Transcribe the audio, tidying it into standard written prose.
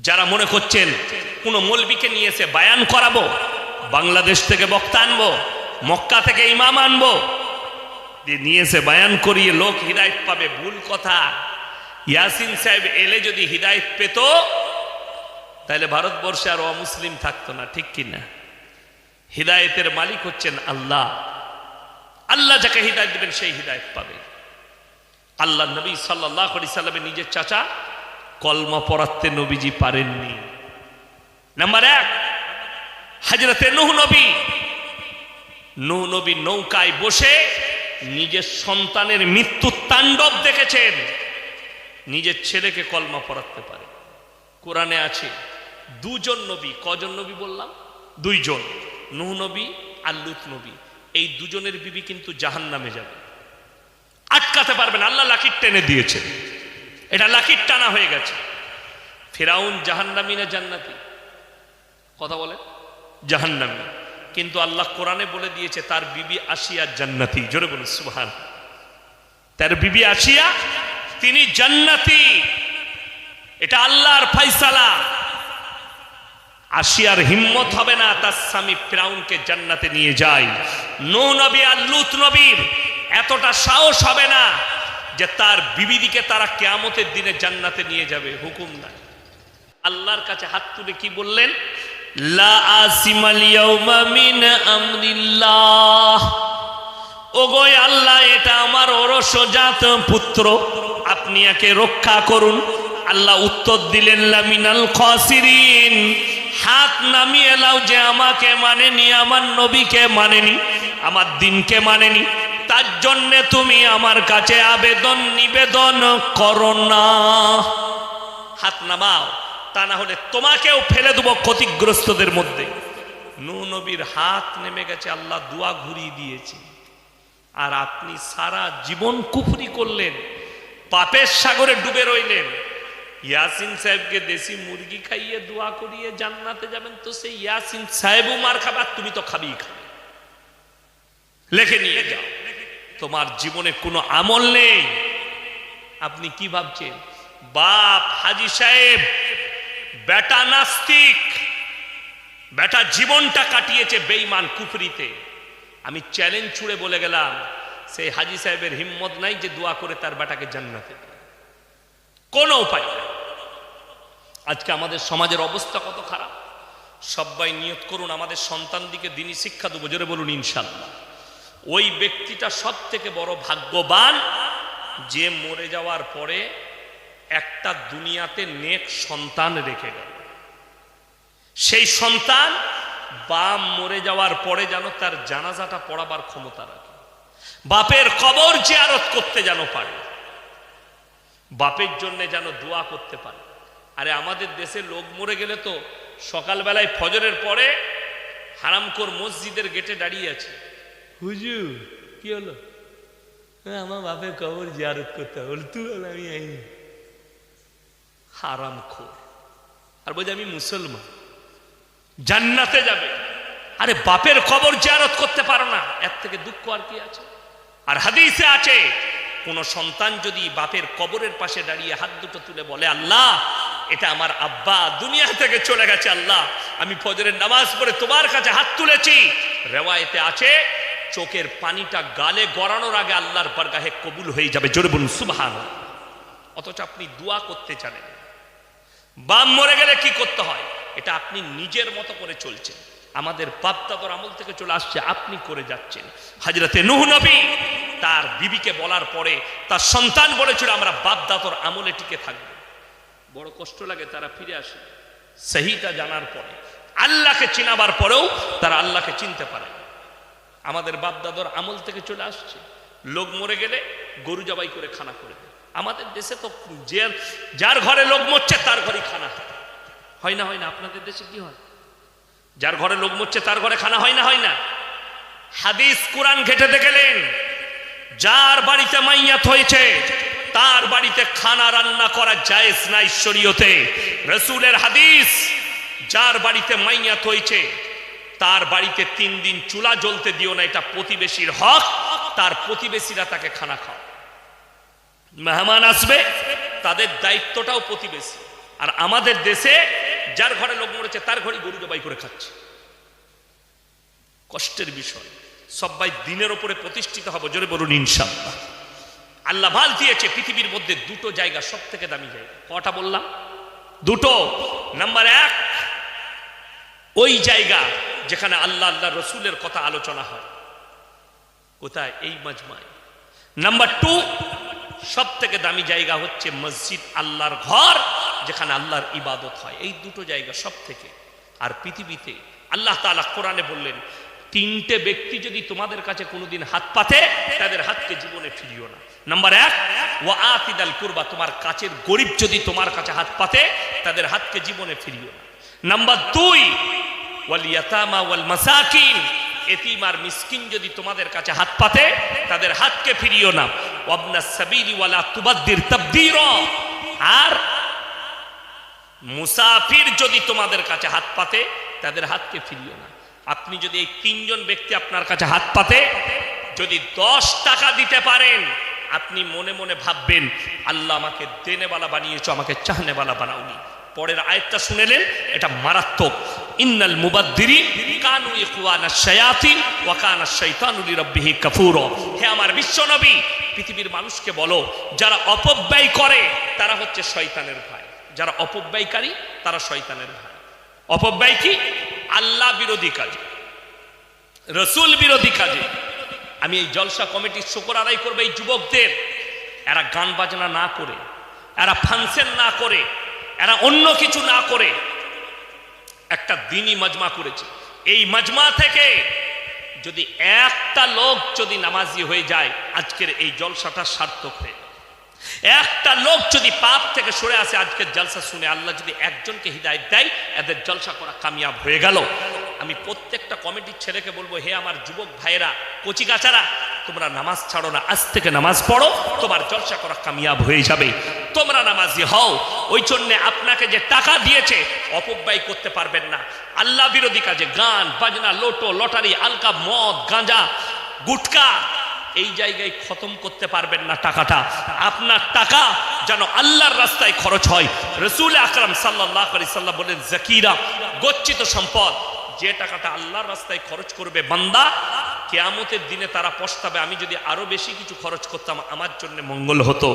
যারা মনে করছেন কোন মৌলবীকে নিয়ে এসে বায়ান করাবো, বাংলাদেশ থেকে বক্তা আনবো, মক্কা থেকে ইমাম আনবো, নিয়ে এসে বায়ান করিয়ে লোক হিদায়ত পাবে, ভুল কথা। ইয়াসিন সাহেব এলে যদি হিদায়ত পেত তাহলে ভারতবর্ষে আর অমুসলিম থাকতো না, ঠিক কিনা? হিদায়তের মালিক হচ্ছেন আল্লাহ। আল্লাহ যাকে হিদায়ত দিবেন সেই হিদায়ত পাবে। আল্লাহ নবী সাল্লাল্লাহু আলাইহি সাল্লামের নিজের চাচা কলমা পড়াতে নবীজি পারেননি। নাম্বার এক, হযরতে নূহ নবী নৌকায় বসে নিজের সন্তানের মৃত্যু তাণ্ডব দেখেছেন, নিজের ছেলেকে কলমা পড়াতে পারে। কোরআনে আছে দুজন নবী, কজন নবী বললাম? দুইজন, নূহ নবী আর লূত নবী। এই দুজনের বিবি কিন্তু জাহান্নামে যাবে, আটকাতে পারবেন, আল্লাহ লাকির টেনে দিয়েছে, এটা লাকির টানা হয়ে গেছে। ফিরাউন জাহান্নামী না জান্নাতি? কথা বলে জাহান্নামী, কিন্তু আল্লাহ কোরআনে বলে দিয়েছে তার বিবি আসিয়া জান্নাতি। জোরে বলুন সুবহান। তার বিবি আসিয়া তিনি জান্নাতি, এটা আল্লাহর ফয়সালা। আসিয়ার হিম্মত হবে না তার স্বামী ফিরাউনকে জান্নাতে নিয়ে যায়। নূহ নবী আর লূত নবীর এতটা সাহস হবে না যে তার বিবিদিকে তারা কিয়ামতের দিনে জান্নাতে নিয়ে যাবে, হুকুম নাই। আল্লাহর কাছে হাত তুলে কি বললেন? লা আসিমাল ইয়াউমা মিন আমরিল্লাহ। ওগো আল্লাহ, এটা আমার ওরসজাত পুত্র, আপনি একে রক্ষা করুন। আল্লাহ উত্তর দিলেন লা মিনাল খাসিরিন। হাত নামিয়ে লাও যে আমাকে মানেনি, আমার নবীকে মানেনি, আমার দিনকে মানেনি, তার জন্য তুমি আমার কাছে আবেদন নিবেদন করো না। হাত নামাও, তা না হলে তোমাকেও ফেলে দেবো ক্ষতিগ্রস্তদের মধ্যে। নূহ নবীর হাত নেমে গেছে, আল্লাহ দোয়া ঘুরিয়ে দিয়েছে। আর আপনি সারা জীবন কুফরি করলেন, পাপের সাগরে ডুবে রইলেন। ইয়াসিন সাহেবকে দেশি মুরগি খাইয়ে দোয়া করিয়ে জান্নাতে যাবেন, তো সেই ইয়াসিন সাহেবও মার খাবে, তুমি তো খাবি খাবে। লেখে নিয়ে যাও, তোমার জীবনে কোনো আমল নেই। আপনি কি ভাবছেন? বাপ হাজী সাহেব, বেটা নাস্তিক, বেটা জীবনটা কাটিয়েছে বেঈমান কুফরিতে। আমি চ্যালেঞ্জ ছুড়ে বলে গেলাম, সেই হাজী সাহেবের হিম্মত নাই যে দোয়া করে তার বেটাকে জান্নাতে দেয়, কোনো উপায় নাই। আজকে আমাদের সমাজের অবস্থা কত খারাপ। সবাই নিয়ত করুন আমাদের সন্তানদিকে দ্বীনি শিক্ষা দেবো, জোরে বলুন ইনশাআল্লাহ। ওই ব্যক্তিটা সব থেকে বড় ভাগ্যবান যে মরে যাওয়ার পরে একটা দুনিয়াতে নেক সন্তান রেখে গেল। সেই সন্তান বাপ মরে যাওয়ার পরে যেন তার জানাজাটা পড়াবার ক্ষমতা রাখে, বাপের কবর জিয়ারত করতে যেন পারে, বাপের জন্য যেন দোয়া করতে পারে। আরে আমাদের দেশে লোক মরে গেলে তো সকালবেলায় ফজরের পরে হারামখোর মসজিদের গেটে দাঁড়িয়ে আছে, হুজুর কি হলো? আমার বাপের কবর জিয়ারত করতে হবে। তুই আমি হারামখোর, আর বলছে আমি মুসলমান, জান্নাতে যাবে। আরে বাপের কবর জিয়ারত করতে পারো না, এর থেকে দুঃখ আর কি আছে? আর হাদিসে আছে, কোন সন্তান যদি বাপের কবরের পাশে দাঁড়িয়ে হাত দুটো তুলে বলে, আল্লাহ এটা আমার আব্বা দুনিয়া থেকে চলে গেছে, আল্লাহ আমি ফজরের নামাজ পড়ে তোমার কাছে হাত তুলেছি, রেওয়ায়েতে আছে চোখের পানিটা গালে গড়ানোর আগে আল্লাহর বারগাহে কবুল হয়ে যাবে। জোরে বলুন সুবহানাল্লাহ। অথচ আপনি দোয়া করতে জানেন। বাপ মরে গেলে কি করতে হয় এটা আপনি নিজের মতো করে চলছেন, আমাদের বাপ দাদার আমল থেকে চলে আসছে, আপনি করে যাচ্ছেন। হযরতে নূহ নবী তার বিবিকে বলার পরে তার সন্তান বলেছিল আমরা বাপ দাদার আমলে টিকে থাকবো। বড় কষ্ট লাগে, তারা ফিরে আসে সহিটা জানার পরে, আল্লাহকে চিনাবার পরেও তারা আল্লাহকে চিনতে পারে। আমাদের বাপ দাদার আমল থেকে চলে আসছে, লোক মরে গেলে গরু জবাই করে খানা করে দেয়। আমাদের দেশে তো যার ঘরে লোক মরছে তার ঘরেই খানা হয় না? হয় না? আপনাদের দেশে কি হয়? যার ঘরে লোক মরছে তার ঘরে খানা হয় না? হয় না? হাদিস কোরআন ঘেটে দেখলেন, যার বাড়িতে মাইয়াত হয়েছে তার বাড়িতে খানা রান্না করা জায়েজ না শরীয়তে। রাসূলের হাদিস, যার বাড়িতে মাইয়াত হয়েছে তার বাড়িতে 3 দিন চুলা জ্বলতে দিও না, এটা প্রতিবেশীর হক, তার প্রতিবেশীরা তাকে খানা খাও। মেহমান আসবে, তাদের দায়িত্বটাও প্রতিবেশী। আর আমাদের দেশে যার ঘরে লোক মরেছে তার ঘরে গরু জবাই করে খাচ্ছে। কষ্টের বিষয়। সবাই দিনের ওপরে প্রতিষ্ঠিত হবে, জোরে বলুন ইনশাআল্লাহ। আল্লাহ ভাল দিয়েছে পৃথিবীর মধ্যে দুটো জায়গা সব থেকে দামি জায়গা। কটা বললাম? দুটো। নাম্বার 1 ওই জায়গা যেখানে আল্লাহ আল্লাহ রসুলের কথা আলোচনা হয়। কোথায়? এই মাজমায়। নাম্বার 2 সব থেকে দামি জায়গা হচ্ছে মসজিদ, আল্লাহর ঘর যেখানে আল্লাহর ইবাদত হয়। এই দুটো জায়গা সব থেকে। আর পৃথিবীতে আল্লাহ তাআলা কোরআনে বললেন, 3টে ব্যক্তি যদি তোমাদের কাছে কোনোদিন হাত পাতে তাদের হাতকে জীবনে ফিরিও না। নাম্বার 1 ওয়া আতিদাল কুরবা, তোমার কাছের গরিব যদি তোমার কাছে হাত পাতে তাদের হাতকে জীবনে ফিরিও না। নাম্বার 2 ওয়াল ইয়াতামা ওয়াল মাসাকিন, এতিম আর মিসকিন যদি তোমাদের কাছে হাত পাতে তাদের হাতকে ফিরিও না। ওয়াবনাস সাবিলি ওয়ালা তুবাদ্দির তাবদীরা, আর মুসাফির যদি তোমাদের কাছে হাত পাতে তাদের হাতকে ফিরিও না। আপনি যদি এই 3 জন ব্যক্তি আপনার কাছে হাত পাতে যদি 10 টাকা দিতে পারেন, আপনি মনে মনে ভাববেন আল্লাহ আমাকে দেনেওয়ালা বানিয়েছো, আমাকে চাহনেওয়ালা বানাওনি। পরের আয়াতটা শুনেলেন, এটা মারাত্মক। ইন্নাল মুবাদ্দিরিন কানু ইখওয়ানাশ শায়াতিন ওয়া কানাশ শাইতানু লিরাব্বিহি কাফুরা। হে আমার বিশ্বনবী, পৃথিবীর মানুষকে বলো যারা অপব্যয় করে তারা হচ্ছে শয়তানের ভাই। যারা অপব্যয়কারী তারা শয়তানের ভাই। অপব্যয় কি? আল্লাহ বিরোধী কাজে, রসুল বিরোধী কাজে। আমি এই জলসা কমিটির শুকর আদায় করবো এই যুবকদের, এরা গান বাজনা না করে, এরা ফাংশন না করে, এরা অন্য কিছু না করে একটা দিনই মাজমা করেছে। এই মাজমা থেকে যদি একটা লোক যদি নামাজি হয়ে যায়, আজকের এই জলসাটা সার্থক হয়ে যায়। একটা লোক যদি পাপ থেকে সরে আসে, আজকের জলসা শুনে আল্লাহ যদি একজনকে হিদায়াত দেয়, এদের জলসা করা কামিয়াব হয়ে গেল। আমি প্রত্যেকটা কমিটির ছেলেকে বলবো, হে আমার যুবক ভাইয়েরা, কচিকাচারা, তোমরা নামাজ ছাড়ো না, আজ থেকে নামাজ পড়ো, তোমার জলসা করা কামিয়াব হয়ে যাবে। তোমরা নামাজি হও। ওই জন্য আপনাকে যে টাকা দিয়েছে অপব্যয় করতে পারবেন না। আল্লাহ বিরোধী কাজে গান বাজনা, লোটো লটারি, আলকা, মদ, গাঁজা, গুটকা, এই জায়গায় খতম করতে পারবেন না টাকাটা। আপনার টাকা যেন আল্লাহর রাস্তায় খরচ হয়। রাসূল আকরাম সাল্লাল্লাহু আলাইহি সাল্লাম বলেন, যাকিরা, গচ্ছিত সম্পদ, যে টাকাটা আল্লাহর রাস্তায় খরচ করবে বান্দা, কিয়ামতের দিনে তারা পস্তাবে, আমি যদি আরো বেশি কিছু খরচ করতাম আমার জন্য মঙ্গল হতো।